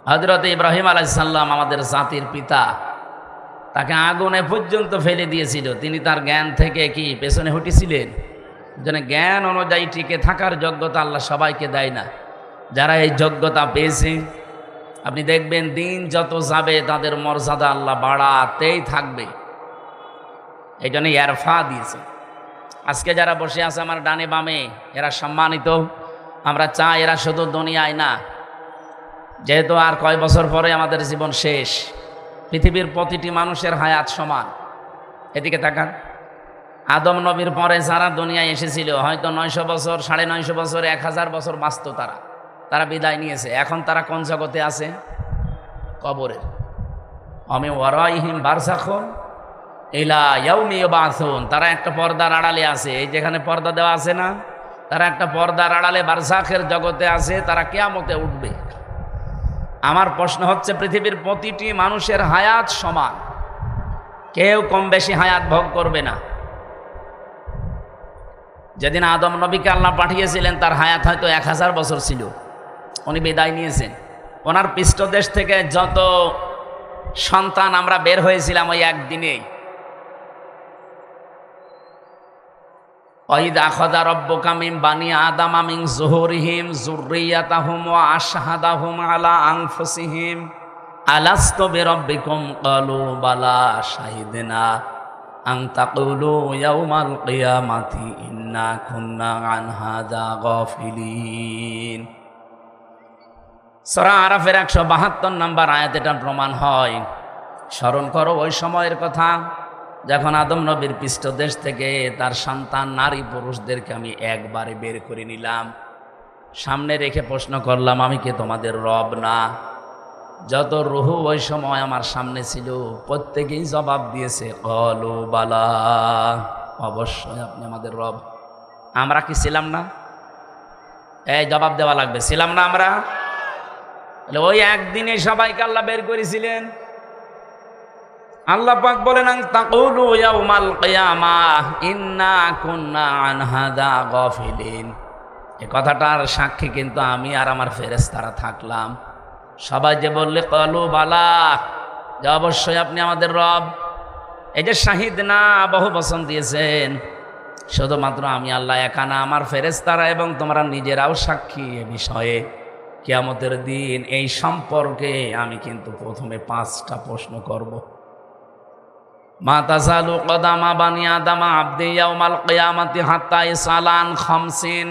হযরত ইব্রাহিম আলাইহিস সালাম আমাদের জাতির পিতা, তাকে আগুনে পর্যন্ত ফেলে দিয়েছিল, তিনি তার জ্ঞান থেকে কি পেছনে হটেছিলেন? যেন জ্ঞান অনুযায়ী টিকে থাকার যোগ্যতা আল্লাহ সবাইকে দেয় না। যারা এই যোগ্যতা পেয়েছে, আপনি দেখবেন দিন যত যাবে তাদের মর্যাদা আল্লাহ বাড়াতেই থাকবে। এই জন্য ইয়ারফা দিয়েছে। আজকে যারা বসে আছে আমার ডানে বামে, এরা সম্মানিত। আমরা চাই এরা শুধু দুনিয়ায় না, যেহেতু আর কয় বছর পরে আমাদের জীবন শেষ, পৃথিবীর প্রতিটি মানুষের হায়াত সমান। এদিকে তাকান, আদম নবীর পরে যারা দুনিয়ায় এসেছিল হয়তো 900 বছর, 950 বছর, 1000 বছর বাঁচত, তারা বিদায় নিয়েছে। এখন তারা কোন জগতে আছে? কবরের। আমি ওয়ারাইহিম বারযাখুন ইলা ইয়াউমি ইউবাসুন, তারা একটা পর্দার আড়ালে আছে। এই যেখানে পর্দা দেওয়া আছে না, তারা একটা পর্দার আড়ালে বারযাখের জগতে আছে, তারা কিয়ামতে উঠবে। আমার প্রশ্ন হচ্ছে, পৃথিবীর প্রতিটি মানুষের হায়াত সমান, কেউ কম বেশি হায়াত ভোগ করবে না। যেদিন আদম নবীকে আল্লাহ পাঠিয়েছিলেন তার হায়াত হয়তো 1000 বছর ছিল, উনি বিদায় নিয়েছেন। ওনার পৃষ্ঠদেশ থেকে যত সন্তান আমরা বের হয়েছিলাম ওই একদিনেই। ওয়াইদ আখাযা রাব্বুকা মিন বানি আদামা মিন যুহুরিহিম যুররিয়াতাহুম ওয়া আশহাদাহুম আলা আনফুসিহিম আলাস্তু বিরাব্বিকুম ক্বালু বালা শাহিদনা আন তাকুলু ইয়াউমাল কিয়ামাতি ইন্না কুন্না আন হাযা গাফিলিন। সূরা আরাফের 172 নম্বর আয়াত এটা প্রমাণ হয়। স্মরণ করো ওই সময়ের কথা যখন আদম নবীর পৃষ্ঠদেশ থেকে তার সন্তান নারী পুরুষদেরকে আমি একবারে বের করে নিলাম, সামনে রেখে প্রশ্ন করলাম, আমি কি তোমাদের রব না? যত রুহু ওই সময় আমার সামনে ছিল প্রত্যেকেই জবাব দিয়েছে ক্বালু বালা, অবশ্যই আপনি আমাদের রব। আমরা কি ছিলাম না? এই জবাব দেওয়া লাগবে, ছিলাম না আমরা? ওই একদিনে সবাইকে আল্লাহ বের করেছিলেন। আল্লাহ পাক বলেন আন তাকুলু ইয়াউমাল কিয়ামাহ ইন্না কুন্না আন হাযা গাফিলিন। এই কথাটার সাক্ষী কিন্তু আমি আর আমার ফেরেশতারা থাকলাম। সবাই যে বললে ক্বালু বালা, যে অবশ্যই আপনি আমাদের রব। এই যে শাহিদ না বহু বচন দিয়েছেন, শুধুমাত্র আমি আল্লাহ একা না, আমার ফেরেশতারা এবং তোমরা নিজেরাও সাক্ষী এ বিষয়ে। কিয়ামতের দিন এই সম্পর্কে আমি কিন্তু প্রথমে 5টা প্রশ্ন করব। মা তাযালু কদামা বানি আদামা আবদি ইয়াউমাল কিয়ামাতি হাত্তা ইসালান খামসিন।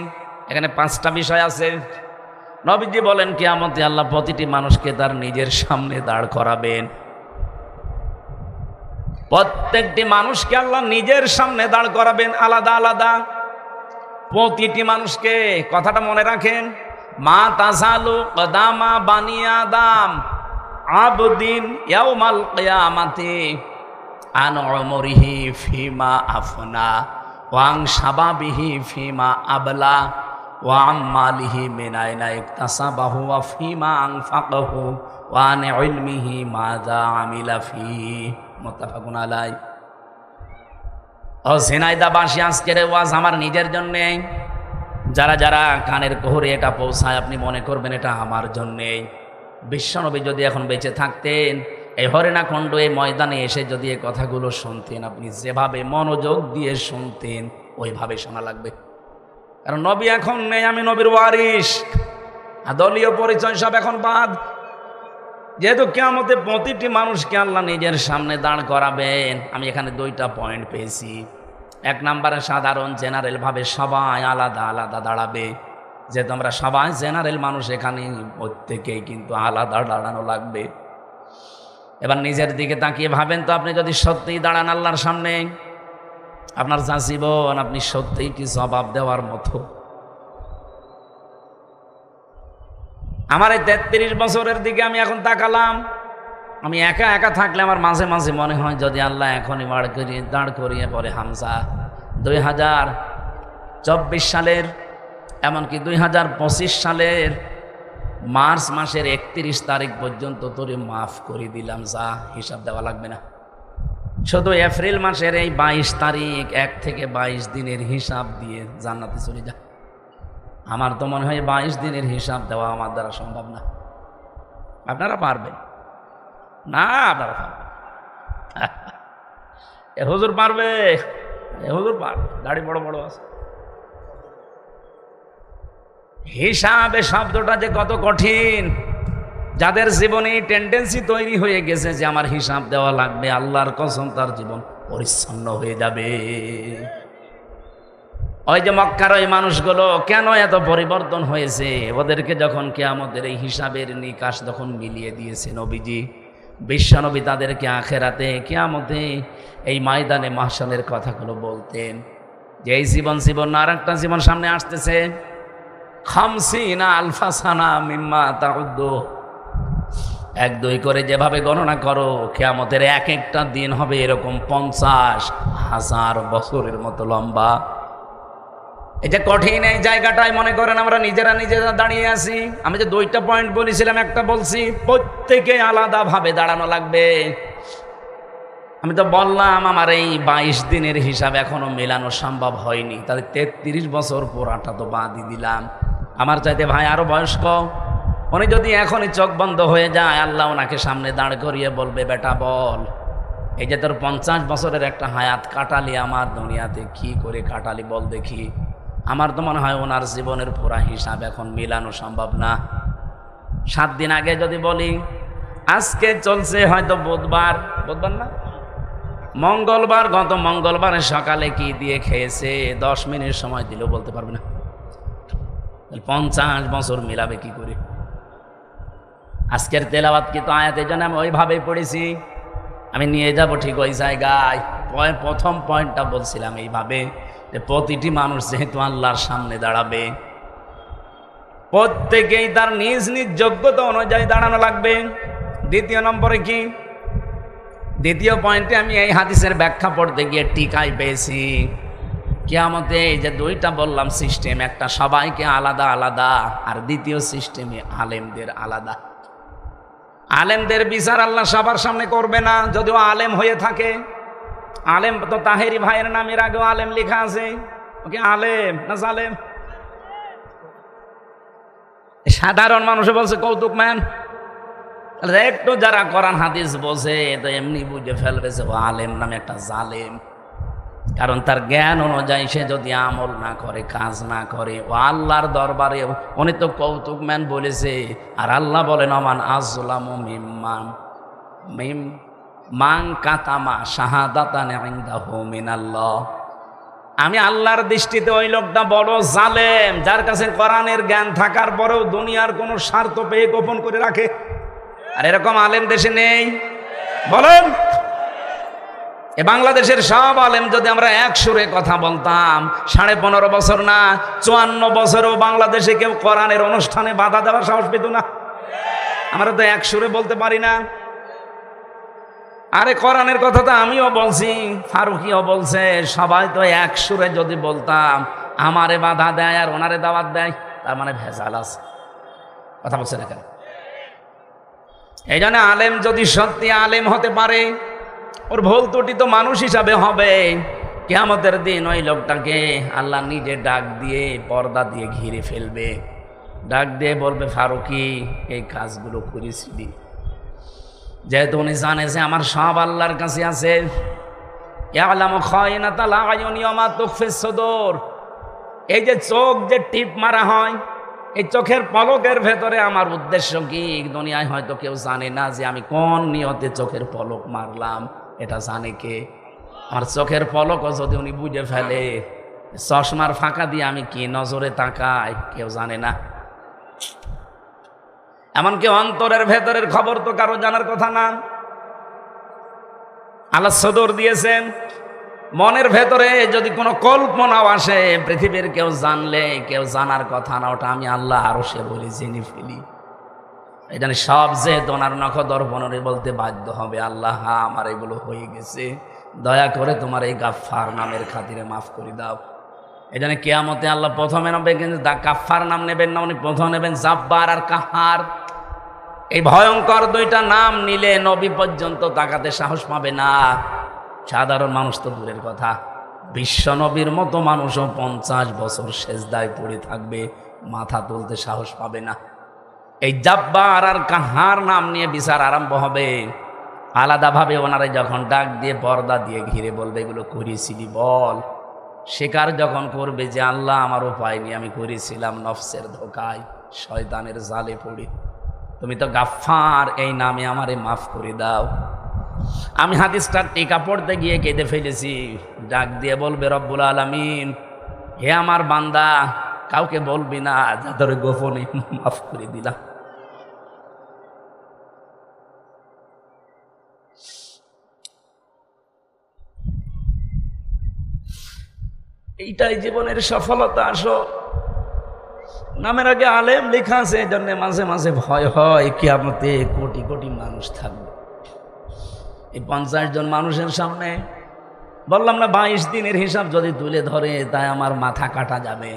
এখানে 5টা বিষয় আছে। নবীজি বলেন কিয়ামতে আল্লাহ প্রতিটি মানুষকে তার নিজের সামনে দাঁড় করাবেন। প্রত্যেকটি মানুষকে আল্লাহ নিজের সামনে দাঁড় করাবেন, আলাদা আলাদা প্রতিটি মানুষকে। কথাটা মনে রাখেন, মা তাযালু কদামা বানি আদাম আবদিন ইয়াউমাল কিয়ামাতি আন উমরিহি ফিমা আফনা ওয়া আন শাবাবিহি ফিমা আবলা ওয়া আন মালিহি মিন আইনা ইকতাসাবাহু ওয়া ফিমা আনফাকাহু ওয়া আন ইলমিহি মাযা আমিলা ফিহি। মুত্তাফাকুন আলাইহি। ও ঝিনাইদহবাসী, আজকের ওয়াজ আমার নিজের জন্যে। যারা যারা কানের কোহরে এটা পৌঁছায় আপনি মনে করবেন এটা আমার জন্যে। বিশ্বনবী যদি এখন বেঁচে থাকতেন, এই হরিণাখণ্ড এই ময়দানে এসে যদি এই কথাগুলো শুনতেন, আপনি যেভাবে মনোযোগ দিয়ে শুনতেন ওইভাবে শোনা লাগবে। কারণ নবী এখন নেই, আমি নবীর ওয়ারিস। দলীয় পরিচয় সব এখন বাদ। যেহেতু কিয়ামতে প্রতিটি মানুষকে আল্লাহ নিজের সামনে দাঁড় করাবেন, আমি এখানে 2টা পয়েন্ট পেয়েছি। 1 নম্বরে সাধারণ জেনারেল ভাবে সবাই আলাদা আলাদা দাঁড়াবে। যেহেতু আমরা সবাই জেনারেল মানুষ, এখানে প্রত্যেকেই কিন্তু আলাদা দাঁড়ানো লাগবে। এবার নিজের দিকে তাকিয়ে ভাবেন তো, আপনি যদি সত্যিই দাঁড়ান আল্লাহর সামনে, আপনার যা জীবন আপনি সত্যিই কি জবাব দেওয়ার মতো? আমার এই 33 বছরের দিকে আমি এখন তাকালাম। আমি একা একা থাকলে আমার মাঝে মাঝে মনে হয় যদি আল্লাহ এখনই দাঁড় করিয়ে পরে হামজা 2024 সালের এমনকি 2025 সালের মার্চ মাসের 31 তারিখ পর্যন্ত তোরে মাফ করে দিলাম, যা হিসাব দেওয়া লাগবে না। শুধু এপ্রিল মাসের এই 22 তারিখ 1 থেকে 22 দিনের হিসাব দিয়ে জান্নাতে চলে যা। আমার তো মনে হয় 22 দিনের হিসাব দেওয়া আমার দ্বারা সম্ভব না। আপনারা পারবেন না? আপনারা পারবেন? এ হুজুর পারবে, এ হুজুর পারবে, দাড়ি বড় বড় আছে। হিসাবে শব্দটা যে কত কঠিন, যাদের জীবনে টেন্ডেন্সি তৈরি হয়ে গেছে যে আমার হিসাব দেওয়া লাগবে, আল্লাহর কসম তার জীবন পরিচ্ছন্ন হয়ে যাবে। ওই যে মক্কার ওই মানুষগুলো কেন এত পরিবর্তন হয়েছে, ওদেরকে যখন কিয়ামতের এই হিসাবের নিকাশ যখন মিলিয়ে দিয়েছে নবীজি, বিশ্বনবী তাদেরকে আখেরাতে কিয়ামতে এই ময়দানে মাহশারের কথাগুলো বলতেন যে এই জীবন আর একটা জীবন সামনে আসতেছে। খামসিনা আলফা সানা মিম্মা তাউদ্দু, 1-2 করে যেভাবে গণনা করো, কিয়ামতের এক একটা দিন হবে এরকম 50,000 বছরের মতো লম্বা। এটা কঠিন এই জায়গাটায় মনে করেন আমরা নিজেরা দাঁড়িয়ে আছি। আমি যে 2টা পয়েন্ট বলেছিলাম, একটা বলছি প্রত্যেকে আলাদাভাবে দাঁড়ানো লাগবে। আমি তো বললাম আমার এই 22 দিনের হিসাব এখনো মেলানো সম্ভব হয়নি, তাহলে 33 বছর পুরাটা তো বাদই দিলাম। আমার চাইতে ভাই আরো বয়স্ক, উনি যদি এখনই চোখ বন্ধ হয়ে যায়, আল্লাহ ওনাকে সামনে দাঁড় করিয়ে বলবে, বেটা বল, এই যে তোর 50 বছরের একটা হায়াত কাটালি আমার দুনিয়াতে, কি করে কাটালি বল দেখি। আমার তো মনে হয় ওনার জীবনের পুরা হিসাব এখন মেলানো সম্ভব না। 7 দিন আগে যদি বলি, আজকে চলছে হয়তো বুধবার না মঙ্গলবার, গত মঙ্গলবারের সকালে কি দিয়ে খেয়েছে 10 মিনিট সময় দিলেও বলতে পারবে না। 50 বছর মিলাবে কি করে? আজকের তেলাওয়াত কিন্তু আয়াতের জন্য আমি ওইভাবেই পড়েছি, আমি নিয়ে যাব ঠিক ওই জায়গায়। প্রথম পয়েন্টটা বলছিলাম এইভাবে যে প্রতিটি মানুষ যেহেতু আল্লাহর সামনে দাঁড়াবে, প্রত্যেকেই তার নিজ নিজ যোগ্যতা অনুযায়ী দাঁড়ানো লাগবে। দ্বিতীয় নম্বরে কি, দ্বিতীয় পয়েন্টে আমি এই হাদিসের ব্যাখ্যা পড়তে গিয়ে টিকাই পেয়েছি। কিয়ামতে এই যে 2টা বললাম সিস্টেম, একটা সবাইকে আলাদা আলাদা, আর দ্বিতীয় সিস্টেমে আলেমদের আলাদা। আলেমদের বিচার আল্লাহ সবার সামনে করবে না, যদিও আলেম হয়ে থাকে। আলেম তো তাহেরি ভাইয়ের নামের আগেও আলেম লেখা আছে, ওকে আলেম না জালেম? সাধারণ মানুষে বলছে কৌতুক ম্যান, একটু যারা কোরআন হাদিস বোঝে তো এমনি বুঝে ফেলবে যে ও আলেম নামে একটা জালেম। কারণ তার জ্ঞান অনুযায়ী সে যদি আমল না করে, কাজ না করে, ও আল্লাহর দরবারে উনি তো কৌতুক ম্যান বলেছে। আর আল্লাহ বলেন অমান আযলামু মান কাতামা শাহাদাতান ইনদাহু মিনাল্লাহ, আমি আল্লাহর দৃষ্টিতে ওই লোকটা বড় জালেম যার কাছে কোরআনের জ্ঞান থাকার পরেও দুনিয়ার কোনো স্বার্থ পেয়ে গোপন করে রাখে। আর এরকম আলেম দেশে নেই বলেন? এ বাংলাদেশের সব আলেম যদি আমরা এক সুরে কথা বলতাম, 15.5 বছর না 54 বছরেও বাংলাদেশে কেউ কোরআনের অনুষ্ঠানে বাধা দেওয়ার সাহস পেত না। আমরা তো এক সুরে বলতে পারি না। আরে কোরআনের কথা তো আমিও বলছি, ফারুকিও বলছে, সবাই তো এক সুরে যদি বলতাম, আমারে বাধা দেয় আর ওনারে দাওয়াত দেয়, তার মানে ভেজাল আছে। কথা বলছে না কেন? এই জন্য আলেম যদি সত্যি আলেম হতে পারে, ওর ভুল ত্রুটি তো মানুষ হিসাবে হবে। কিয়ামতের দিন ওই লোকটাকে আল্লাহ নিজে ডাক দিয়ে পর্দা দিয়ে ঘিরে ফেলবে, ডাক দিয়ে বলবে, ফারুকি এই কাজগুলো করেছিলি। যেহেতু উনি জানে যে আমার সব আল্লাহর কাছে আছে। ইয়ালামু খায়িনাতাল আয়ুনি ওয়া মা তুখফিস সুদূর, এই যে চোখ যে টিপ মারা হয়, এই চোখের পলকের ভেতরে আমার উদ্দেশ্য কি, দুনিয়ায় হয়তো কেউ জানে না যে আমি কোন নিয়তে চোখের পলক মারলাম। এটা জানে কে? আমার চোখের পলকও যদি উনি বুঝে ফেলে, চশমার ফাঁকা দিয়ে আমি কি নজরে তাকাই, কেউ জানে না। এমনকি অন্তরের ভেতরের খবর তো কারো জানার কথা না। আল্লাহ সদর দিয়েছেন, মনের ভেতরে যদি কোনো কল্পনাও আসে, পৃথিবীর কেউ জানলে কেউ জানার কথা না, ওটা আমি আল্লাহ আরো সে বলি জেনে ফেলি। এই জন্য সব যে তোমার নখদর্পণে বলতে বাধ্য হবে, আল্লাহ আমার এগুলো হয়ে গেছে, দয়া করে তোমার এই গাফফার নামের খাতিরে মাফ করে দাও। এই জন্য কিয়ামতে আল্লাহ প্রথমে নেবে, কিন্তু গাফফার নাম নেবেন না, উনি প্রথম নেবেন জাব্বার আর কাহার। এই ভয়ঙ্কর 2টা নাম নিলে নবী পর্যন্ত তাকাতে সাহস পাবে না, সাধারণ মানুষ তো দূরের কথা। বিশ্ব নবীর মতো মানুষও 50 বছর সেজদায় পড়ে থাকবে, মাথা তুলতে সাহস পাবে না। এই জাব্বার আর কাহার নাম নিয়ে বিচার আরম্ভ হবে। আলাদাভাবে ওনারা যখন ডাক দিয়ে পর্দা দিয়ে ঘিরে বলবে এগুলো করেছিলি বল, স্বীকার যখন করবে যে আল্লাহ আমার উপায় নিয়ে আমি করেছিলাম নফসের ধোকায় শয়তানের জালে পড়ে, তুমি তো গাফফার, এই নামে আমারে মাফ করে দাও। আমি হাদিসটার টিকা পড়তে গিয়ে কেঁদে ফেলেছি। ডাক দিয়ে বলবে রব্বুল আলামিন, হে আমার বান্দা, কাউকে বলবি না, যাদের গোপনে মাফ করে দিলাম। এইটাই জীবনের সফলতা। আসো, নামের আগে আলেম লেখা আছে, এই জন্য মাঝে মাঝে ভয় হয় কিয়ামতে কোটি কোটি মানুষ থাকবে। এই 50 জন মানুষের সামনে বললাম না 22 দিনের হিসাব যদি তুলে ধরে তাই আমার মাথা কাটা যাবে।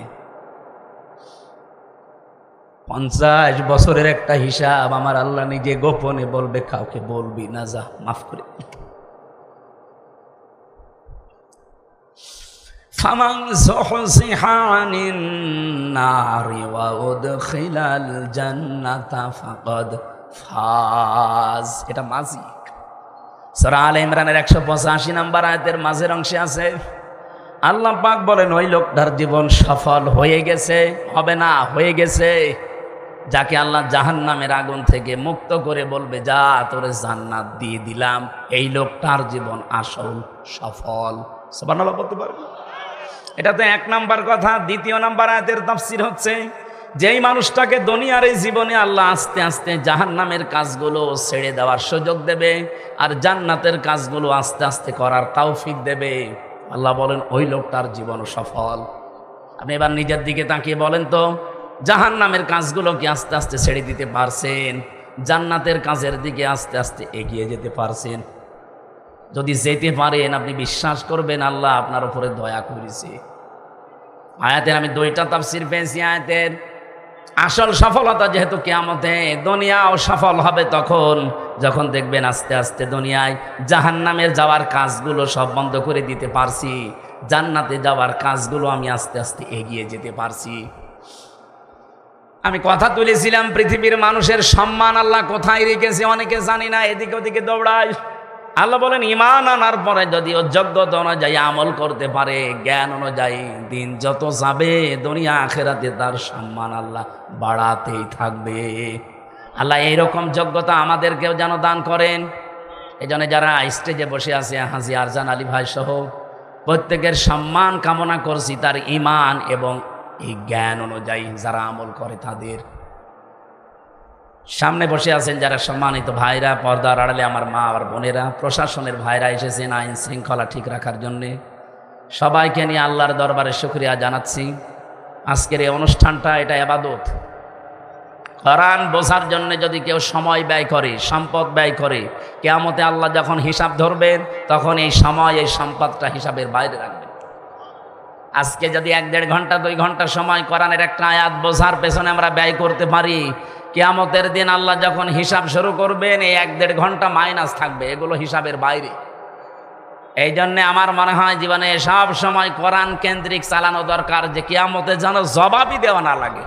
50 বছরের একটা হিসাব আমার আল্লাহ নিজে গোপনে বলবে কাউকে বলবি না, যা মাফ করে। ফামান যুহযিহা আনিন নারি ওয়া উদখিলাল জান্নাতা ফাকাদ ফাজ। এটা মাজিক। সূরা আলে ইমরানের 185 নম্বর আয়াতের মাঝের অংশে আছে, আল্লাহ পাক বলেন ওই লোকটার জীবন সফল হয়ে গেছে, হবে না, হয়ে গেছে, যাকে আল্লাহ জাহান্নামের আগুন থেকে মুক্ত করে বলবে যা তোরে জান্নাত দিয়ে দিলাম, এই লোকটার জীবন আসল সফল। সুবহানাল্লাহ বলতে পারবে? এটা তো 1 নাম্বার কথা। 2 নাম্বার আয়াতের তাফসীর হচ্ছে, যেই মানুষটাকে দুনিয়ার এই জীবনে আল্লাহ আস্তে আস্তে জাহান্নামের কাজগুলো ছেড়ে দেওয়ার সুযোগ দেবে আর জান্নাতের কাজগুলো আস্তে আস্তে করার তৌফিক দেবে, আল্লাহ বলেন ওই লোকটার জীবন সফল। আপনি এবার নিজের দিকে তাকিয়ে বলেন তো, জাহান্নামের কাজগুলো কি আস্তে আস্তে ছেড়ে দিতে পারছেন? জান্নাতের কাজের দিকে আস্তে আস্তে এগিয়ে যেতে পারছেন? যদি যেতে পারেন, আপনি বিশ্বাস করবেন আল্লাহ আপনার উপরে দয়া করেছে। আয়াতের আমি 2টা তাফসীর পেয়েছি। আয়াতের আসল সফলতা যেহেতু কিয়ামতে, দুনিয়াও সফল হবে তখন যখন দেখবেন আস্তে আস্তে দুনিয়ায় জাহান্নামের যাওয়ার কাজগুলো সব বন্ধ করে দিতে পারছি, জান্নাতে যাওয়ার কাজগুলো আমি আস্তে আস্তে এগিয়ে যেতে পারছি। আমি কথা তুলেছিলাম পৃথিবীর মানুষের সম্মান আল্লাহ কোথায় রেখেছে অনেকে জানি না, এদিকে ওদিকে দৌড়ায়। আল্লাহ বলেন ঈমান আনার পরে যদি ও যোগ্যতা অনুযায়ী আমল করতে পারে, জ্ঞান অনুযায়ী, দিন যত যাবে দুনিয়া আখিরাতে তার সম্মান আল্লাহ বাড়াতেই থাকবে। আল্লাহ এইরকম যোগ্যতা আমাদেরকেও যেন দান করেন। এই জন্য যারা স্টেজে বসে আছে হাজী আরজান আলী ভাই সহ প্রত্যেকের সম্মান কামনা করছি তার ঈমান এবং এই জ্ঞান অনুযায়ী যারা আমল করে তাদের। সামনে বসে আছেন যারা সম্মানিত ভাইরা, পর্দার আড়ালে আমার মা আর বোনেরা, প্রশাসনের ভাইরা এসেছেন আইন শৃঙ্খলা ঠিক রাখার জন্যে, সবাইকে নিয়ে আল্লাহর দরবারে শুকরিয়া জানাচ্ছি। আজকের এই অনুষ্ঠানটা এটা ইবাদত। কোরআন বোঝার জন্য যদি কেউ সময় ব্যয় করে, সম্পদ ব্যয় করে, কিয়ামতে আল্লাহ যখন হিসাব ধরবেন তখন এই সময় এই সম্পদটা হিসাবের বাইরে রাখবেন। আজকে যদি 1-1.5 ঘন্টা 2 ঘন্টা সময় কোরআনের একটা আয়াত বোঝার পেছনে আমরা ব্যয় করতে পারি, কিয়ামতের দিন আল্লাহ যখন হিসাব শুরু করবেন এই 1-1.5 ঘন্টা মাইনাস থাকবে, এগুলো হিসাবের বাইরে। এই জন্যে আমার মনে হয় জীবনে সব সময় কোরআন কেন্দ্রিক চালানো দরকার, যে কিয়ামতে যেন জবাবই দেওয়া না লাগে।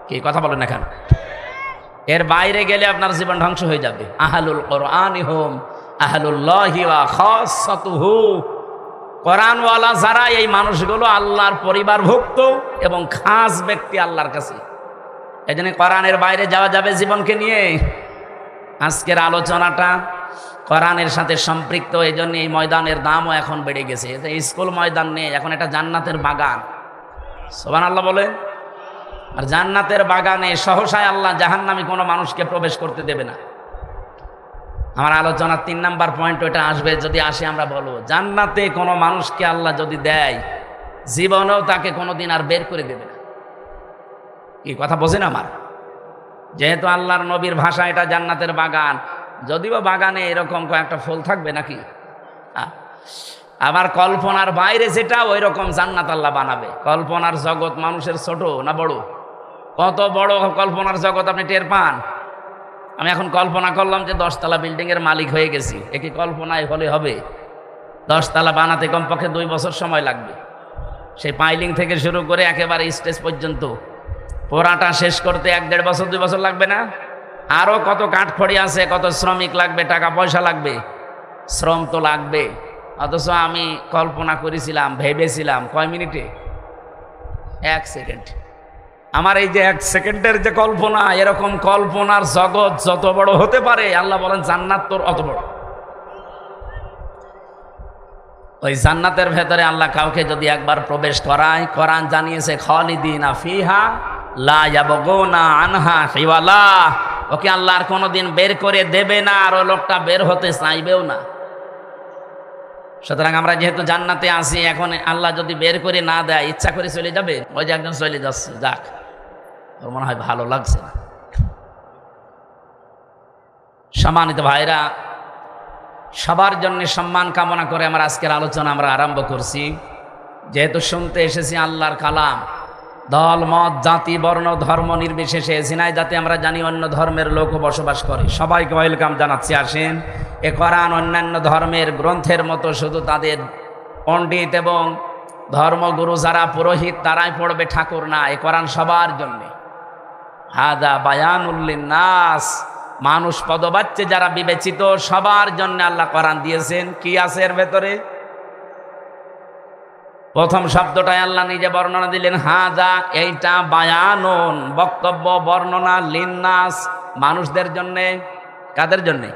কি কথা বলেন এখন? এর বাইরে গেলে আপনার জীবন ধ্বংস হয়ে যাবে। আহলুল কোরআনি হুম আহলুল্লাহি ওয়া খাসাতুহু। কোরআনওয়ালা যারা, এই মানুষগুলো আল্লাহর পরিবারভুক্ত এবং খাস ব্যক্তি আল্লাহর কাছে। এই জন্য কোরআনের বাইরে যাওয়া যাবে জীবনকে নিয়ে। আজকের আলোচনাটা কোরআনের সাথে সম্পৃক্ত, এই জন্য এই ময়দানের দামও এখন বেড়ে গেছে। স্কুল ময়দান নেই, এখন এটা জান্নাতের বাগান। সুবহানাল্লাহ বলেন। আর জান্নাতের বাগানে সহসায় আল্লাহ জাহান্নামী কোনো মানুষকে প্রবেশ করতে দেবে না। আমার আলোচনার 3 নাম্বার পয়েন্ট ওইটা আসবে, যদি আসে আমরা বলবো জান্নাতে কোনো মানুষকে আল্লাহ যদি দেয়, জীবনেও তাকে কোনোদিন আর বের করে দেবে না। কি কথা বোঝেন আমার? যেহেতু আল্লাহর নবীর ভাষা এটা জান্নাতের বাগান, যদিও বাগানে এরকম কয়েকটা ফুল থাকবে নাকি, আবার কল্পনার বাইরে যেটা ওই রকম জান্নাত আল্লাহ বানাবে। কল্পনার জগৎ মানুষের ছোট না বড়? কত বড় কল্পনার জগৎ আপনি টের পান? আমি এখন কল্পনা করলাম যে 10 তলা বিল্ডিংয়ের মালিক হয়ে গেছি, এ কি কল্পনায় হলে হবে? 10 তলা বানাতে কমপক্ষে 2 বছর সময় লাগবে। সেই পাইলিং থেকে শুরু করে একেবারে স্টেজ পর্যন্ত পোড়াটা শেষ করতে 1-1.5 বছর 2 বছর লাগবে না? আরো কত কাঠখড়ি আছে, কত শ্রমিক লাগবে, টাকা পয়সা লাগবে, শ্রম তো লাগবে। অথচ আমি কল্পনা করেছিলাম, ভেবেছিলাম কয় মিনিটে? 1 সেকেন্ড। আমার এই যে 1 সেকেন্ডের যে কল্পনা, এরকম কল্পনার জগৎ যত বড় হতে পারে, আল্লাহ বলেন জান্নাত তোর অত বড়। ওই জান্নাতের ভেতরে আল্লাহ কাউকে যদি একবার প্রবেশ করায়, কোরআন জানিয়েছে খালিদিনা ফিহা লা ইয়াবগুনা আনহা হিওয়ালা, ওকে আল্লাহ আর কোনোদিন বের করে দেবে না, আর ওই লোকটা বের হতে চাইবেও না। সুতরাং আমরা যেহেতু জান্নাতে আছি, এখন আল্লাহ যদি বের করে না দেয়, ইচ্ছা করে চলে যাবে? ওই যে একজন চলে যাচ্ছে, যাক, ওর মনে হয় ভালো লাগছে না। সম্মানিত ভাইরা, সবার জন্য সম্মান কামনা করে আমার আজকের আলোচনা আমরা আরম্ভ করছি। যেহেতু শুনতে এসেছি আল্লাহর কালাম, দল মত জাতি বর্ণ ধর্ম নির্বিশেষে জিনায় যাতে আমরা জানি অন্য ধর্মের লোকও বসবাস করে, সবাইকে ওয়েলকাম জানাচ্ছি। আসেন, এ কোরআন অন্যান্য ধর্মের গ্রন্থের মতো শুধু তাদের পণ্ডিত এবং ধর্মগুরু যারা পুরোহিত তারাই পড়বে ঠাকুর না, এ কোরআন সবার জন্যে। হাদা বায়ানুল লিন্নাস, মানুষ পদবাচ্চে যারা বিবেচিত সবার জন্য আল্লাহ কোরআন দিয়েছেন। কি আছে এর ভেতরে? প্রথম শব্দটাই আল্লাহ নিজে বর্ণনা দিলেন, হাদা, এইটা, বায়ানুন, বক্তব্য, বর্ণনা, লিন্নাস, মানুষদের জন্যে। কাদের জন্যে?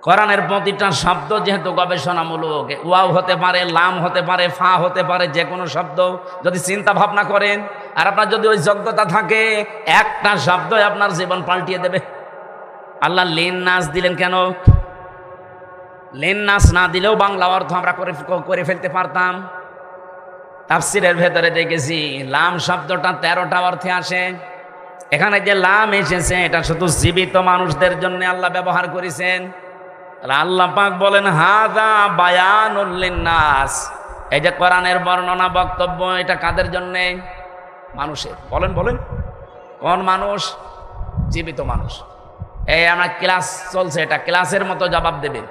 কোরআনের প্রতিটা শব্দ যেহেতু গবেষণামূলক, ওয়াও হতে পারে, লাম হতে পারে, ফা হতে পারে, যে কোনো শব্দ যদি চিন্তা ভাবনা করেন আর আপনার যদি ওই যোগ্যতা থাকে, একটা শব্দই আপনার জীবন পাল্টিয়ে দেবে। আল্লাহ লিন্নাস দিলেন কেন? লিন্নাস না দিলেও বাংলা অর্থ আমরা করে ফেলতে পারতাম। তাফসিরের ভেতরে দেখেছি লাম শব্দটা 13টা অর্থে আসে। এখানে যে লাম এসেছে এটা শুধু জীবিত মানুষদের জন্য আল্লাহ ব্যবহার করেছেন। আল্লাহ পাক বলেন হাযা বায়ানুল লিন্নাস, এই যে কোরআনের বর্ণনা বক্তব্য, এটা কাদের জন্য? মানুষের। বলেন বলেন, কোন মানুষ? জীবিত মানুষ। এই আমরা ক্লাস চলছে, এটা ক্লাসের মতো জবাব দেবে।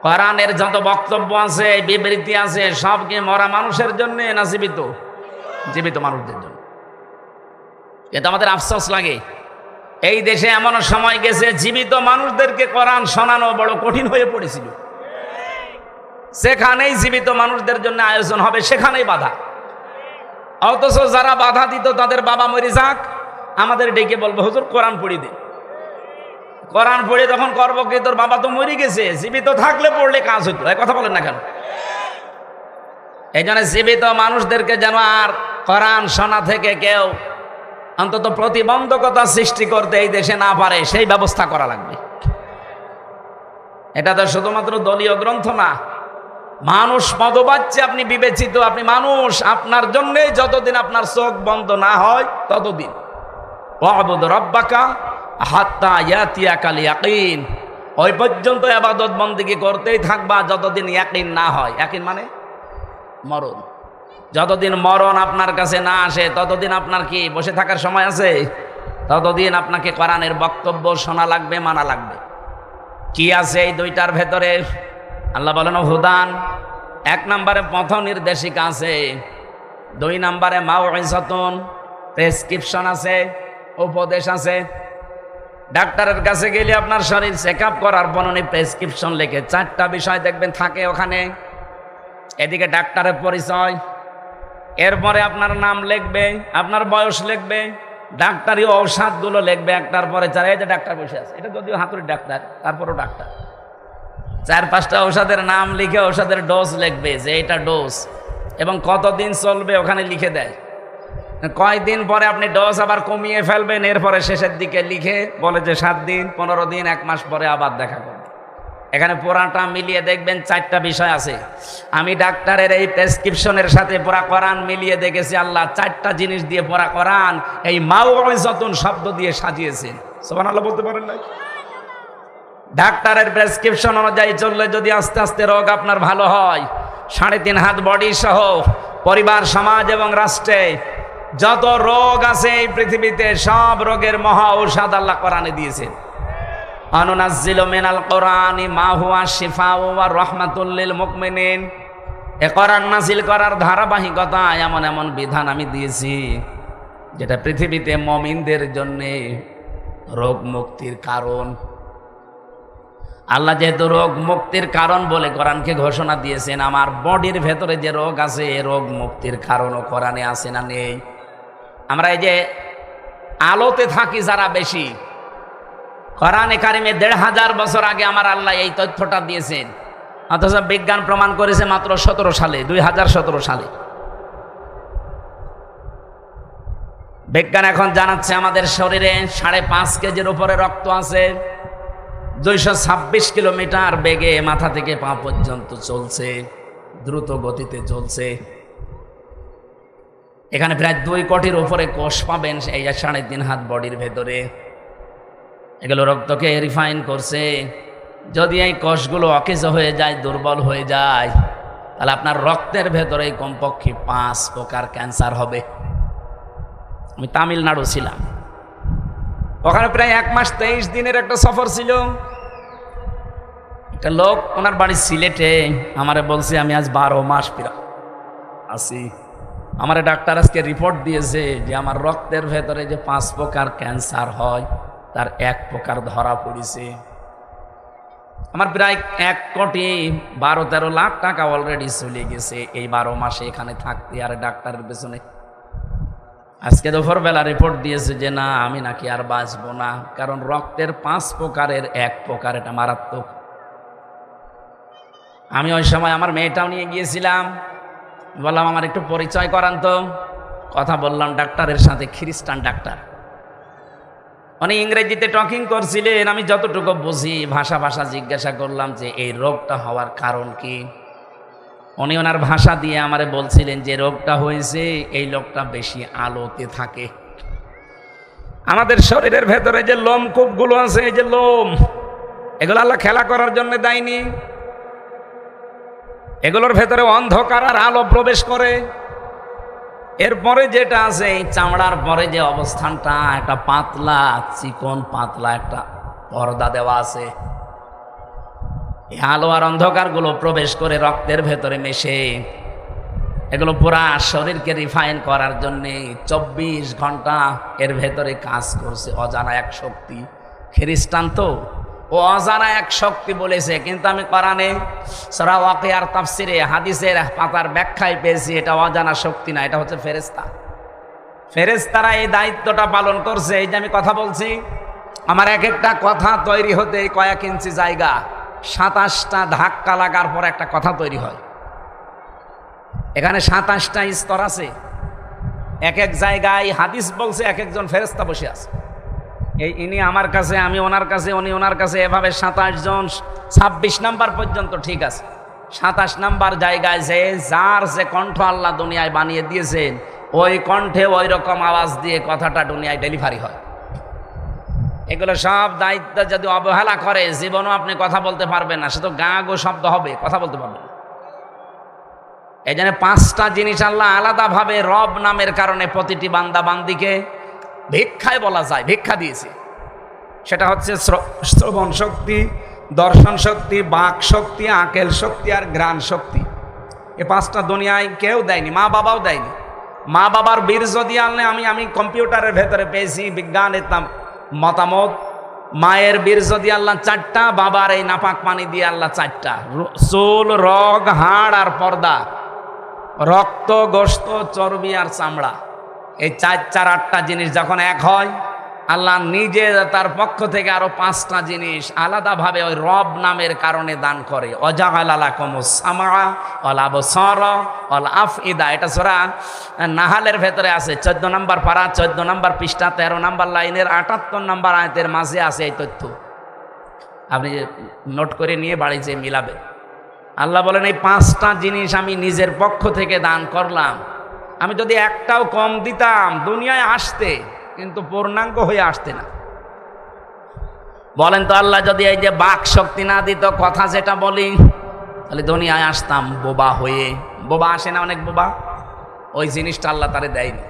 কোরআনের যত বক্তব্য আছে, বিবৃতি আছে, সব কি মরা মানুষের জন্য না জীবিত? জীবিত মানুষদের জন্য। এটা আমাদের আফসোস লাগে। এই দেশে এমন সময় গেছে জীবিত মানুষদেরকে কোরআন শোনানো বড় কঠিন হয়ে পড়েছিল। সেখানেই জীবিত মানুষদের জন্য আয়োজন হবে, সেখানেই বাধা। অথচ যারা বাধা দিত তাদের বাবা মরে যাক, আমাদের ডেকে বলবো হুজুর কোরআন পড়ি দে। কোরআন পড়ে তখন করবো কি? তোর বাবা তো মরে গেছে, জীবিত থাকলে পড়লে কাজ হইতো। এই কথা বলেন না কেন? এই জন্য জীবিত মানুষদেরকে যেন আর কোরআন শোনা থেকে কেউ অন্তত প্রতিবন্ধকতা সৃষ্টি করতে এই দেশে না পারে, সেই ব্যবস্থা করা লাগবে। এটা তো শুধুমাত্র দলীয় গ্রন্থ না, মানুষ পদবাচ্চে আপনি বিবেচিত, আপনি মানুষ, আপনার জন্যে যতদিন আপনার চোখ বন্ধ না হয় ততদিন ওয়াবুদ রাব্বাকা হাত্তা ইয়াতিয়াকাল ইয়াকিন, ওই পর্যন্ত ইবাদত বন্দেগী করতেই থাকবা যতদিন ইয়াকিন না হয়। ইয়াকিন মানে মরণ। যতদিন মরণ আপনার কাছে না আসে ততদিন আপনার কি বসে থাকার সময় আছে? ততদিন আপনাকে কোরআনের বক্তব্য শোনা লাগবে, মানা লাগবে। কি আছে এই দুইটার ভেতরে? আল্লাহ বলেন হুদান, 1 নম্বরে পথ নির্দেশিকা আছে, 2 নম্বরে মাউইযাতুন, প্রেসক্রিপশন আছে, উপদেশ আছে। ডাক্তারের কাছে গেলে আপনার শরীর চেক আপ করার পর উনি প্রেসক্রিপশন লিখে 4টা বিষয় দেখবেন থাকে ওখানে। এদিকে ডাক্তারের পরিচয়, এরপরে আপনার নাম লিখবে, আপনার বয়স লিখবে, ডাক্তারি ঔষধগুলো লিখবে একটার পরে 4। এই যে ডাক্তার বসে আছে, এটা যদিও হাতুড়ির ডাক্তার, তারপরও ডাক্তার। 4-5টা ঔষধের নাম লিখে ঔষধের ডোজ লিখবে, যে এটা ডোজ এবং কতদিন চলবে ওখানে লিখে দেয়। কয়দিন পরে আপনি ডোজ আবার কমিয়ে ফেলবেন, এরপরে শেষের দিকে লিখে বলে যে 7 দিন, 15 দিন, 1 মাস পরে আবার দেখা করবে। এখানে পুরাটা মিলিয়ে দেখবেন 4টা বিষয় আছে। আমি ডাক্তারের এই প্রেসক্রিপশনের সাথে পুরা কোরআন মিলিয়ে দেখেছি, আল্লাহ 4টা জিনিস দিয়ে পুরা কোরআন এই মাউইযাতুন শব্দ দিয়ে সাজিয়েছেন। সুবহানাল্লাহ বলতে পারেন না? ডাক্তারের প্রেসক্রিপশন অনুযায়ী চললে যদি আস্তে আস্তে রোগ আপনার ভালো হয়, 3.5 হাত বডি সহ পরিবার, সমাজ এবং রাষ্ট্রে যত রোগ আছে এই পৃথিবীতে, সব রোগের মহা ঔষধ আল্লাহ কোরআনে দিয়েছেন। আনুনাজ্জিলু মিনাল কোরআনি মা হুয়া শিফাউ ওয়া রাহমাতুল লিল মুমিনিন, এ কোরআন নাযিল করার ধারাবাহিকতা এমন এমন বিধান আমি দিয়েছি যেটা পৃথিবীতে মুমিনদের জন্য রোগ মুক্তির কারণ। আল্লাহ যেহেতু রোগ মুক্তির কারণ বলে কোরআনকে ঘোষণা দিয়েছেন, আমার বডির ভেতরে যে রোগ আছে এ রোগ মুক্তির কারণও কোরআনে আছে না নেই? আমরা এই যে আলোতে থাকি যারা বেশি, কোরআনে কারিমে ১৫০০ বছর আগে আমার আল্লাহ এই তথ্যটা দিয়েছেন, অথচ বিজ্ঞান প্রমাণ করেছে মাত্র ১৭ সালে, ২০১৭ সালে। বিজ্ঞান এখন জানাচ্ছে আমাদের শরীরে ৫.৫ কেজির উপরে রক্ত আছে, ২২৬ কিলোমিটার বেগে মাথা থেকে পা পর্যন্ত চলছে, দ্রুত গতিতে চলছে। এখানে প্রায় ২ কোটির উপরে কোষ পাবেন এই ৩.৫ হাত বডির ভেতরে। এগুলো রক্তকে রিফাইন করছে। যদি এই কোষগুলো অকেজ হয়ে যায়, দুর্বল হয়ে যায়, তাহলে আপনার রক্তের ভেতরে কমপক্ষে ৫ প্রকার ক্যান্সার হবে। আমি তামিলনাড়ু ছিলাম, ওখানে প্রায় ১ মাস ২৩ দিনের একটা সফর ছিল। একটা লোক, ওনার বাড়ি সিলেটে, আমারে বলছে আমি আজ ১২ মাস আছি। আমার ডাক্তার আজকে রিপোর্ট দিয়েছে যে আমার রক্তের ভেতরে যে ৫ প্রকার ক্যান্সার হয় তার ১ প্রকার ধরা পড়েছে। আমার প্রায় ১,১২,১৩ লাখ টাকা অলরেডি চলে গেছে এই ১২ মাসে এখানে থাকতে আর ডাক্তারের পেছনে। আজকে দুপুরবেলা রিপোর্ট দিয়েছে যে না, আমি নাকি আর বাঁচবো না, কারণ রক্তের ৫ প্রকারের ১ প্রকার, এটা মারাত্মক। আমি ওই সময় আমার মেয়েটাও নিয়ে গিয়েছিলাম, বললাম আমার একটু পরিচয় করান তো। কথা বললাম ডাক্তারের সাথে, খ্রিস্টান ডাক্তার, উনি ইংরেজিতে টকিং করছিলেন। আমি যতটুকু বুঝি ভাষা জিজ্ঞাসা করলাম যে এই রোগটা হওয়ার কারণ কি। উনি ওনার ভাষা দিয়ে আমারে বলছিলেন যে রোগটা হয়েছে, এই লোকটা বেশি আলোতে থাকে। আমাদের শরীরের ভেতরে যে লোমকূপগুলো আছে, এই যে লোম, এগুলো আল্লাহ খেলা করার জন্য দেয়নি। এগুলোর ভেতরে অন্ধকার আর আলো প্রবেশ করে। এরপরে যেটা আছে, এই চামড়ার পরে যে অবস্থানটা, একটা পাতলা চিকন পাতলা একটা পর্দা দেওয়া আছে। এই আলো আর অন্ধকারগুলো প্রবেশ করে রক্তের ভেতরে মেশে এগুলো পুরা শরীরকে রিফাইন করার জন্যে ২৪ ঘন্টা এর ভেতরে কাজ করছে অজানা এক শক্তি। খ্রিস্টান তো, ও অজানা এক শক্তি বলেছে, কিন্তু আমি কোরআনে সূরা ওয়াকিয়ার তাফসিরে হাদিসের পাতার ব্যাখ্যায় পেয়েছি এটা অজানা শক্তি না, এটা হচ্ছে ফেরেশতা। ফেরেশতারা এই দায়িত্বটা পালন করছে। এই যে আমি কথা বলছি, আমার এক একটা কথা তৈরি হতে কয়েক ইঞ্চি জায়গা, ২৭টা ধাক্কা লাগার পর একটা কথা তৈরি হয়। এখানে ২৭টা স্তর আছে, এক এক জায়গায় হাদিস বলছে এক একজন ফেরেশতা বসে আছে। ইনি আমার কাছে, আমি ওনার কাছে, উনি ওনার কাছে, এভাবে ২৭ জন। ২৬ নাম্বার পর্যন্ত ঠিক আছে। ২৭ নাম্বার জায়গায় যে যার যে কণ্ঠ আল্লাহ দুনিয়ায় বানিয়ে দিয়েছেন, ওই কণ্ঠে ওই রকম আওয়াজ দিয়ে কথাটা দুনিয়ায় ডেলিভারি হয়। এগুলো সব দায়িত্ব যদি অবহেলা করে, জীবনও আপনি কথা বলতে পারবেন না, শুধু গা গো শব্দ হবে, কথা বলতে পারবেন না। এই জন্য ৫টা জিনিস আল্লাহ আলাদাভাবে রব নামের কারণে প্রতিটি বান্দা বান্দিকে ভিক্ষায় বলা যায়, ভিক্ষা দিয়েছে। সেটা হচ্ছে শ্রবণ শক্তি, দর্শন শক্তি, বাক শক্তি, আকেল শক্তি আর ঘ্রাণ শক্তি। এ ৫টা দুনিয়ায় কেউ দেয়নি, মা বাবাও দেয়নি। মা বাবার বীর্য দিয়ে আনলে আমি কম্পিউটারের ভেতরে পেয়েছি বিজ্ঞানের মতামত, মায়ের বীর্য দিয়ে আল্লাহ ৪টা, বাবার এই নাপাক পানি দিয়ে আল্লাহ ৪টা। চুল, রগ, হাড় আর পর্দা, রক্ত, গোশত, চর্বি আর চামড়া, এই ৪ ৮টা জিনিস যখন এক হয়, আল্লাহ নিজে তার পক্ষ থেকে আরো ৫টা জিনিস আলাদাভাবে ওই রব নামের কারণে দান করে। অজাআলা লাকুমুস সামআ ওয়াল আবসারা ওয়াল আফইদা, এটা সূরা নাহালের ভেতরে আছে, ১৪ নম্বর পারা, ১৪ নম্বর পৃষ্ঠা, ১৩ নম্বর লাইনের ৭৮ নম্বর আয়াতের মাঝে আছে এই তথ্য। আপনি নোট করে নিয়ে বাড়ি যেয়ে মিলাবেন। আল্লাহ বলেন এই ৫টা জিনিস আমি নিজের পক্ষ থেকে দান করলাম। আমি যদি একটাও কম দিতাম দুনিয়ায় আসতে, কিন্তু পূর্ণাঙ্গ হয়ে আসতে না। বলেন তো, আল্লাহ যদি এই যে বাক শক্তি না দিত, কথা যেটা বলি, তাহলে দুনিয়ায় আসতাম বোবা হয়ে। বোবা আসে না অনেক বোবা, ওই জিনিসটা আল্লাহ তারে দেয়নি।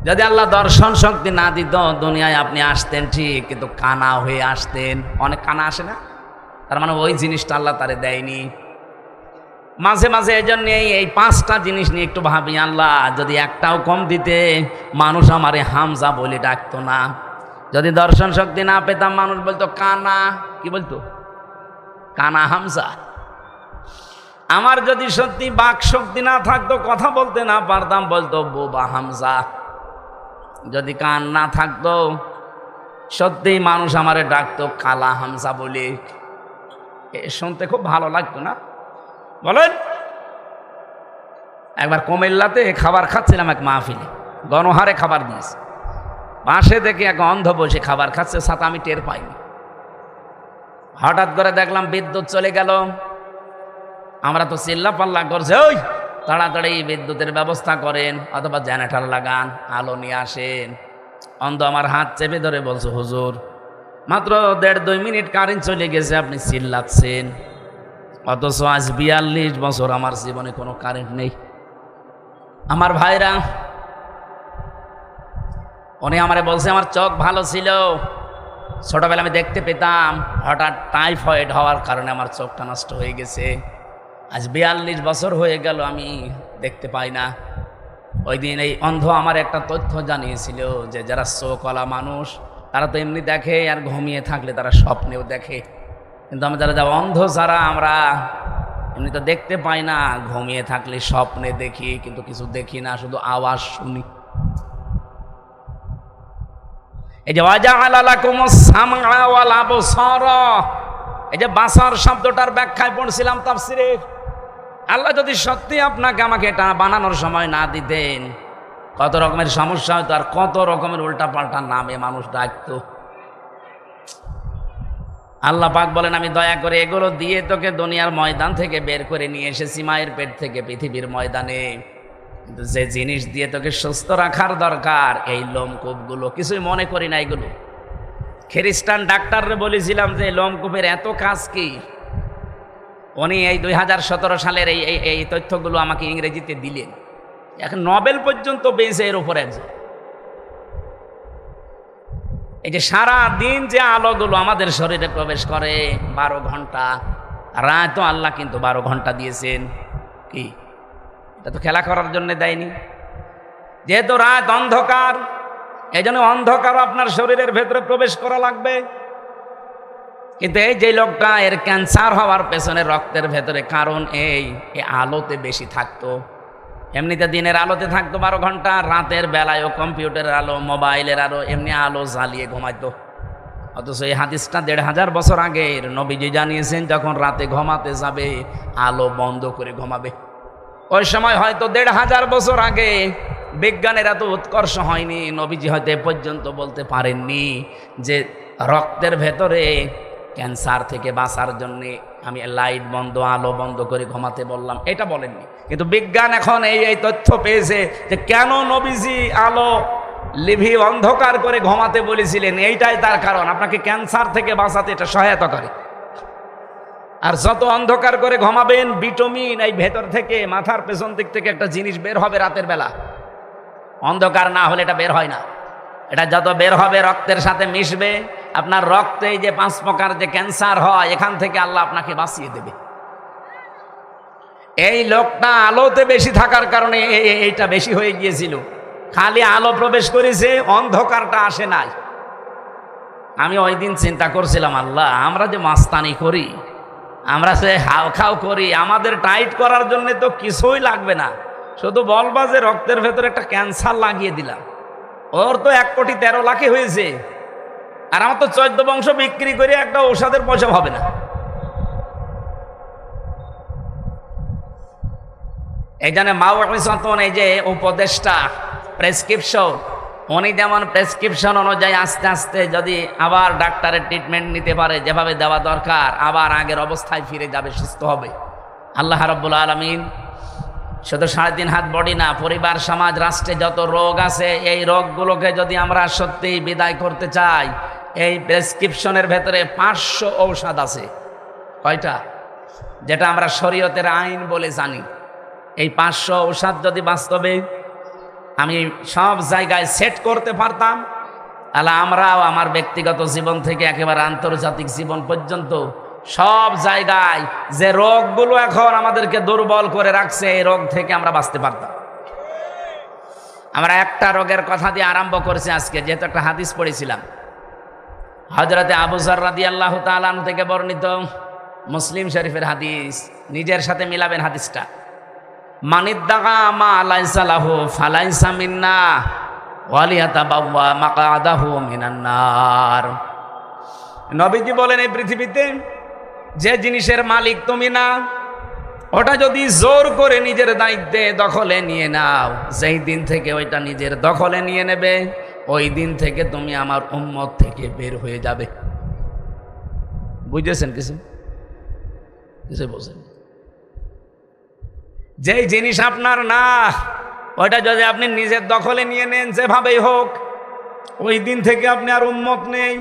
যদি আল্লাহ দর্শন শক্তি না দিত, দুনিয়ায় আপনি আসতেন ঠিক, কিন্তু কানা হয়ে আসতেন। অনেক কানা আসে না, তার মানে ওই জিনিসটা আল্লাহ তারে দেয়নি। মাঝে মাঝে এই জন্য এই 5টা জিনিস নিয়ে একটু ভাবি, আল্লাহ যদি একটাও কম দিতে মানুষ আমারে হামজা বলে ডাকতো না। যদি দর্শন শক্তি না পেতাম মানুষ বলতো কানা, কি বলতো? কানা হামজা। আমার যদি সত্যি বাক শক্তি না থাকতো, কথা বলতে না পারতাম, বলতো বোবা হামজা। যদি কান না থাকতো সত্যি মানুষ আমারে ডাকতো কালা হামজা বলে। শুনতে খুব ভালো লাগতো না বলেন? একবার কুমিল্লাতে খাবার খাচ্ছিলাম এক মাহফিলে, গণহারে খাবার দিয়েছে। পাশে দেখে এক অন্ধ বসে খাবার খাচ্ছে, সাথে আমি টের পাইনি। হঠাৎ করে দেখলাম বিদ্যুৎ চলে গেল। আমরা তো চিল্লা পাল্লা করছে, ওই তাড়াতাড়ি বিদ্যুতের ব্যবস্থা করেন অথবা জেনারেটর লাগান, আলো নিয়ে আসেন। অন্ধ আমার হাত চেপে ধরে বলছে, হুজুর মাত্র 1.5-2 মিনিট কারেন্ট চলে গেছে, আপনি চিল্লাচ্ছেন, অথচ আজ 42 বছর আমার জীবনে কোনো কারেন্ট নেই। আমার ভাইরা, উনি আমারে বলছে আমার চোখ ভালো ছিল, ছোটবেলা আমি দেখতে পেতাম, হঠাৎ টাইফয়েড হওয়ার কারণে আমার চোখটা নষ্ট হয়ে গেছে। আজ 42 বছর হয়ে গেল আমি দেখতে পাই না। ওই দিন এই অন্ধ আমার একটা তথ্য জানিয়েছিল যে যারা চোখওয়ালা মানুষ তারা তো এমনি দেখে, আর ঘুমিয়ে থাকলে তারা স্বপ্নেও দেখে। কিন্তু আমরা যারা অন্ধ, যারা আমরা এমনি তো দেখতে পাই না, ঘুমিয়ে থাকলে স্বপ্নে দেখি, কিন্তু কিছু দেখি না, শুধু আওয়াজ শুনি। এই যে ওয়াজআলা লাকুমুস সামআ ওয়াল আবসারা, এই যে বাসার শব্দটার ব্যাখ্যায় পড়ছিলাম তাফসিরে। আল্লাহ যদি সত্যি আপনাকে আমাকে এটা বানানোর সময় না দিতেন, কত রকমের সমস্যা হতো, আর কত রকমের উল্টাপাল্টা নামে মানুষ ডাকতো। আল্লাহ পাক বলেন, আমি দয়া করে এগুলো দিয়ে তোকে দুনিয়ার ময়দান থেকে বের করে নিয়ে এসেছি, মায়ের পেট থেকে পৃথিবীর ময়দানে। কিন্তু যে জিনিস দিয়ে তোকে সুস্থ রাখার দরকার, এই লোমকূপগুলো, কিছুই মনে করি না এগুলো। খ্রিস্টান ডাক্তাররে বলেছিলাম যে লোমকূপের এত কাজ কি, উনি এই 2017 সালের এই তথ্যগুলো আমাকে ইংরেজিতে দিলেন। এখন নোবেল পর্যন্ত পেয়েছে এর উপর একজন। এই যে সারা দিন যে আলোগুলো আমাদের শরীরে প্রবেশ করে 12 ঘন্টা, রাতও আল্লাহ কিন্তু 12 ঘন্টা দিয়েছেন। কি এটা তো খেলা করার জন্য দেয়নি। যেহেতু রাত অন্ধকার, এই জন্য অন্ধকার আপনার শরীরের ভেতরে প্রবেশ করা লাগবে। কিন্তু এই যে লোকটা, এর ক্যান্সার হওয়ার পেছনে রক্তের ভেতরে কারণ এই আলোতে বেশি থাকতো। এমনিতে দিনের আলোতে থাকতো 12 ঘন্টা, রাতের বেলায়ও কম্পিউটারের আলো, মোবাইলের আলো, এমনি আলো জ্বালিয়ে ঘুমাইতো। অথচ এই হাদিসটা 1500 বছর আগের, নবীজি জানিয়েছেন যখন রাতে ঘুমাতে যাবে আলো বন্ধ করে ঘুমাবে। ওই সময় হয়তো 1500 বছর আগে বিজ্ঞানের এত উৎকর্ষ হয়নি, নবীজি হয়তো এ পর্যন্ত বলতে পারেননি যে রক্তের ভেতরে ক্যান্সার থেকে বাঁচার জন্য আমি লাইট বন্ধ, আলো বন্ধ করে ঘুমাতে বললাম, এটা বলেননি। কিন্তু বিজ্ঞান এখন এই তথ্য পেয়েছে যে কেন নবীজি আলো লিভি অন্ধকার করে ঘুমাতে বলেছিলেন। এইটাই তার কারণ, আপনাকে ক্যান্সার থেকে বাঁচাতে এটা সহায়তা করে। আর যত অন্ধকার করে ঘুমাবেন, ভিটামিন এই ভেতর থেকে, মাথার পেছন দিক থেকে একটা জিনিস বের হবে রাতের বেলা। অন্ধকার না হলে এটা বের হয় না। এটা যত বের হবে রক্তের সাথে মিশবে, আপনার রক্তে এই যে 5 প্রকার যে ক্যান্সার হয়, এখান থেকে আল্লাহ আপনাকে বাঁচিয়ে দেবে। এই লোকটা আলোতে বেশি থাকার কারণে এইটা বেশি হয়ে গিয়েছিল। খালি আলো প্রবেশ করেছে, অন্ধকারটা আসে নাই। আমি ওই দিন চিন্তা করছিলাম, আল্লাহ আমরা যে মাস্তানি করি, আমরা সে হাও খাও করি, আমাদের টাইট করার জন্য তো কিছুই লাগবে না, শুধু বলবা যে রক্তের ভেতরে একটা ক্যান্সার লাগিয়ে দিলাম। ওর তো 1,13,00,000 হয়েছে, আর আমার তো 14 বংশ বিক্রি করে একটা ঔষধের পয়সা হবে না। এই জন্য মাওয়াইযাতুন, এই যে উপদেশটা, প্রেসক্রিপশন, উনি যেমন প্রেসক্রিপশন অনুযায়ী আস্তে আস্তে যদি আবার ডাক্তারের ট্রিটমেন্ট নিতে পারে যেভাবে দেওয়া দরকার, আবার আগের অবস্থায় ফিরে যাবে, সুস্থ হবে। আল্লাহ রাব্বুল আলামিন শুধু 3.5 হাত বডি না, পরিবার, সমাজ, রাষ্ট্রে যত রোগ আছে, এই রোগগুলোকে যদি আমরা সত্যি বিদায় করতে চাই, এই প্রেসক্রিপশনের ভেতরে 500 ঔষধ আছে। কয়টা? যেটা আমরা শরীয়তের আইন বলে জানি। এই 500 ঔষধ যদি বাস্তবে আমি সব জায়গায় সেট করতে পারতাম, তাহলে আমরাও আমার ব্যক্তিগত জীবন থেকে একেবারে আন্তর্জাতিক জীবন পর্যন্ত সব জায়গায় যে রোগগুলো এখন আমাদেরকে দুর্বল করে রাখছে, এই রোগ থেকে আমরা বাঁচতে পারতাম। আমরা একটা রোগের কথা দিয়ে আরম্ভ করেছি আজকে, যেহেতু একটা হাদিস পড়েছিলাম হযরতে আবু যর রাদিয়াল্লাহু তাআলা আনহু থেকে বর্ণিত, মুসলিম শরীফের হাদিস। নিজের সাথে মিলাবেন হাদিসটা। মানিদ্দাগা মা লাইসা লাহু ফালাইসা মিন্না ওয়ালিয়াতাবাওয়া মাকআদাহু মিনান নার। নবীজি বলেন, এই পৃথিবীতে যে জিনিসের মালিক তুমি না, ওটা যদি জোর করে নিজের দায়িত্বে দখলে নিয়ে নাও, যেই দিন থেকে ওইটা নিজের দখলে নিয়ে নেবে, ওই দিন থেকে তুমি আমার উম্মত থেকে বের হয়ে যাবে। বুঝেছেন কিছু? কিছু বলছেন? যেই জিনিস আপনার না, ওইটা যদি আপনি নিজের দখলে নিয়ে নেন যেভাবেই হোক, ওই দিন থেকে আপনি আর উম্মত নেই।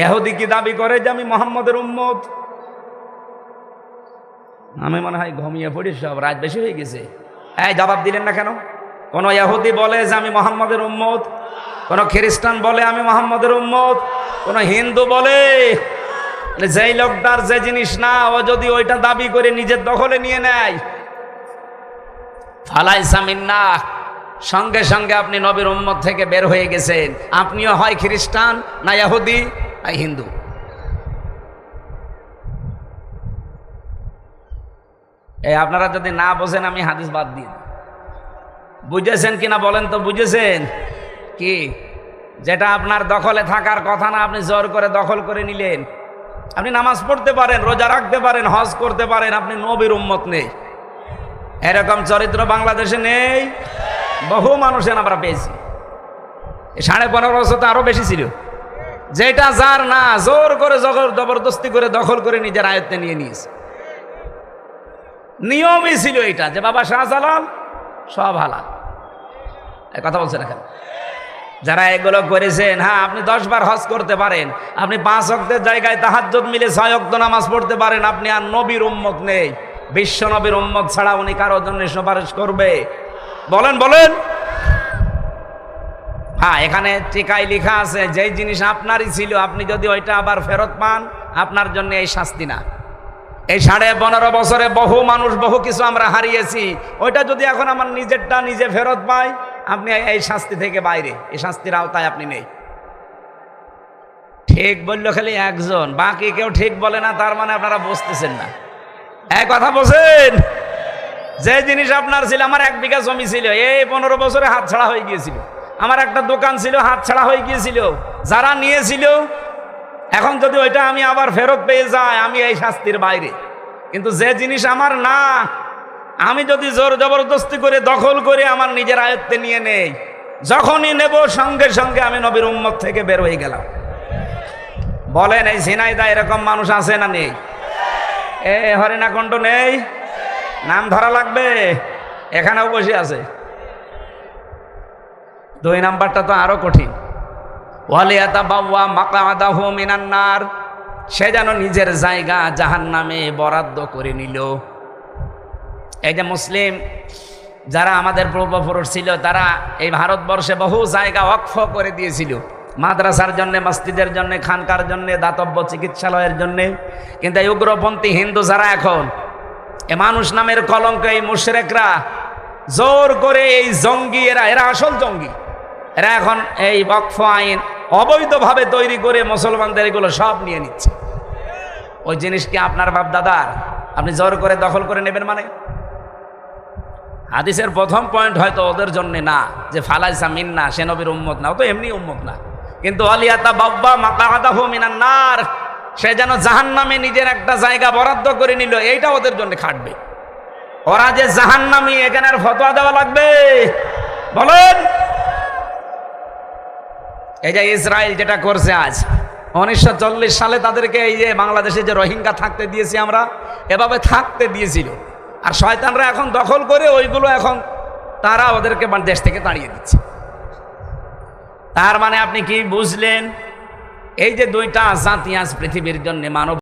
ইহুদি কি দাবি করে যে আমি মুহাম্মদের উম্মত? আমি মনে হয় ঘুমিয়ে পড়ি, সব রাত বেশি হয়ে গেছে। এই জবাব দিলেন না কেন? কোন ইহুদি বলে যে আমি মুহাম্মদের উম্মত, কোন খ্রিস্টান বলে আমি মুহাম্মদের উম্মত, কোন হিন্দু বলে, যেই লোকটার যে জিনিস না, ও যদি ওইটা দাবি করে নিজের দখলে নিয়ে নেয়, ফালাইসা মিন্না, সঙ্গে সঙ্গে আপনি নবীর উম্মত থেকে বের হয়ে গেছেন। আপনিও হয় খ্রিস্টান, না ইহুদি, না হিন্দু। এই আপনারা যদি না বোঝেন, আমি হাদিস বাদ দিই। বুঝেছেন কিনা বলেন তো? বুঝেছেন কি? যেটা আপনার দখলে থাকার কথা না, আপনি জোর করে দখল করে নিলেন। আপনি নামাজ পড়তে পারেন, রোজা রাখতে পারেন, হজ করতে পারেন, আপনি নবীর উম্মত নেই। এরকম চরিত্র বাংলাদেশে নেই। বহু মানুষের আমরা পেয়েছি। 15.5 বছর তো আরো বেশি ছিল। যেটা যার না, জোর করে জবরদস্তি করে দখল করে নিজের আয়ত্তে নিয়ে নিয়েছে। নিয়মই ছিল এটা যে বাবা শাহজালাল সব হালাল। এই কথা বলছেন এখন যারা এগুলো করেছেন। হ্যাঁ, আপনি 10 বার হজ করতে পারেন, আপনি 5 ওয়াক্তের জায়গায় তাহাজ্জুদ মিলে 6 ওয়াক্ত নামাজ পড়তে পারেন, আপনি আর নবীর উম্মত নেই। বিশ্ব নবীর উম্মত ছাড়া উনি কারোর জন্য সুপারিশ করবে? বলেন বলেন। হ্যাঁ, এখানে টিকায় লেখা আছে যেই জিনিস আপনারই ছিল, আপনি যদি ওইটা আবার ফেরত পান, আপনার জন্য এই শাস্তি না। এই 15.5 বছরে বহু মানুষ, বহু কিছু আমরা হারিয়েছি। ওইটা যদি এখন আমার নিজেরটা নিজে ফেরত পাই, আপনি এই শাস্তি থেকে বাইরে, এই শাস্তির আওতায় আপনি নেই। ঠিক বললো খালি একজন, বাকি কেউ ঠিক বলে না, তার মানে আপনারা বুঝতেছেন না। এক কথা বলছেন, যে জিনিস আপনার ছিল, আমার 1 বিঘা জমি ছিল, এই 15 বছরে হাত ছাড়া হয়ে গিয়েছিল। আমার একটা দোকান ছিল, হাত ছাড়া হয়ে গিয়েছিল। যারা নিয়েছিল, এখন যদি ওইটা আমি আবার ফেরত পেয়ে যাই, আমি এই শাস্তির বাইরে। কিন্তু যে জিনিস আমার না, আমি যদি জোর জবরদস্তি করে দখল করে আমার নিজের আয়ত্তে নিয়ে নেই, যখনই নেব সঙ্গে সঙ্গে আমি নবীর উম্মত থেকে বের হয়ে গেলাম। বলেন, এই ঝিনাইদা এরকম মানুষ আছে না নেই? এ হরিণাকণ্ঠ নেই? নাম ধরা লাগবে, এখানেও বসে আছে। 2 নাম্বারটা তো আরো কঠিন। ওয়ালিয়াতাবাওয়া মাকআদাহু মিনান নার, সে যেন নিজের জায়গা জাহান্নামে বরাদ্দ করে নিল। এই যে মুসলিম যারা আমাদের পূর্বপুরুষ ছিল, তারা এই ভারতবর্ষে বহু জায়গা ওয়াকফ করে দিয়েছিল, মাদ্রাসার জন্য, মসজিদের জন্য, খানকার জন্য, দাতব্য চিকিৎসালয়ের জন্য। কিন্তু এই উগ্রপন্থী হিন্দু যারা এখন, এ মানুষ নামের কলঙ্ক, এই মুশরিকরা জোর করে, এই জঙ্গি, এরা আসল জঙ্গি, এরা এখন এই ওয়াকফ আইন অবৈধভাবে তৈরি করে মুসলমানদের এগুলো সব নিয়ে নিচ্ছে। ওই জিনিস কি আপনার বাপ দাদার? আপনি জোর করে দখল করে নেবেন মানে? হাদিসের প্রথম পয়েন্ট হয়তো ওদের জন্য না, যে ফালাইসা মিন্না, সে নবীর উম্মত না, ও তো এমনি উম্মত না। কিন্তু ওয়ালিয়াতাবাওয়া মাকআদাহু মিনান নার, সে যেন জাহান্নামে নিজের একটা জায়গা বরাদ্দ করে নিল, এইটা ওদের জন্য খাটবে। ওরা যে জাহান্নামী, এখানে আর ফতোয়া দেওয়া লাগবে? বলেন। এই যে ইসরায়েল যেটা করছে আজ, 1940 সালে তাদেরকে এই যে বাংলাদেশে যে রোহিঙ্গা থাকতে দিয়েছি আমরা, এভাবে থাকতে দিয়েছিল। আর শয়তানরা এখন দখল করে ওইগুলো এখন তারা ওদেরকে দেশ থেকে তাড়িয়ে দিচ্ছে। তার মানে আপনি কি বুঝলেন? এই যে 2টা জাতি আজ পৃথিবীর জন্য মানব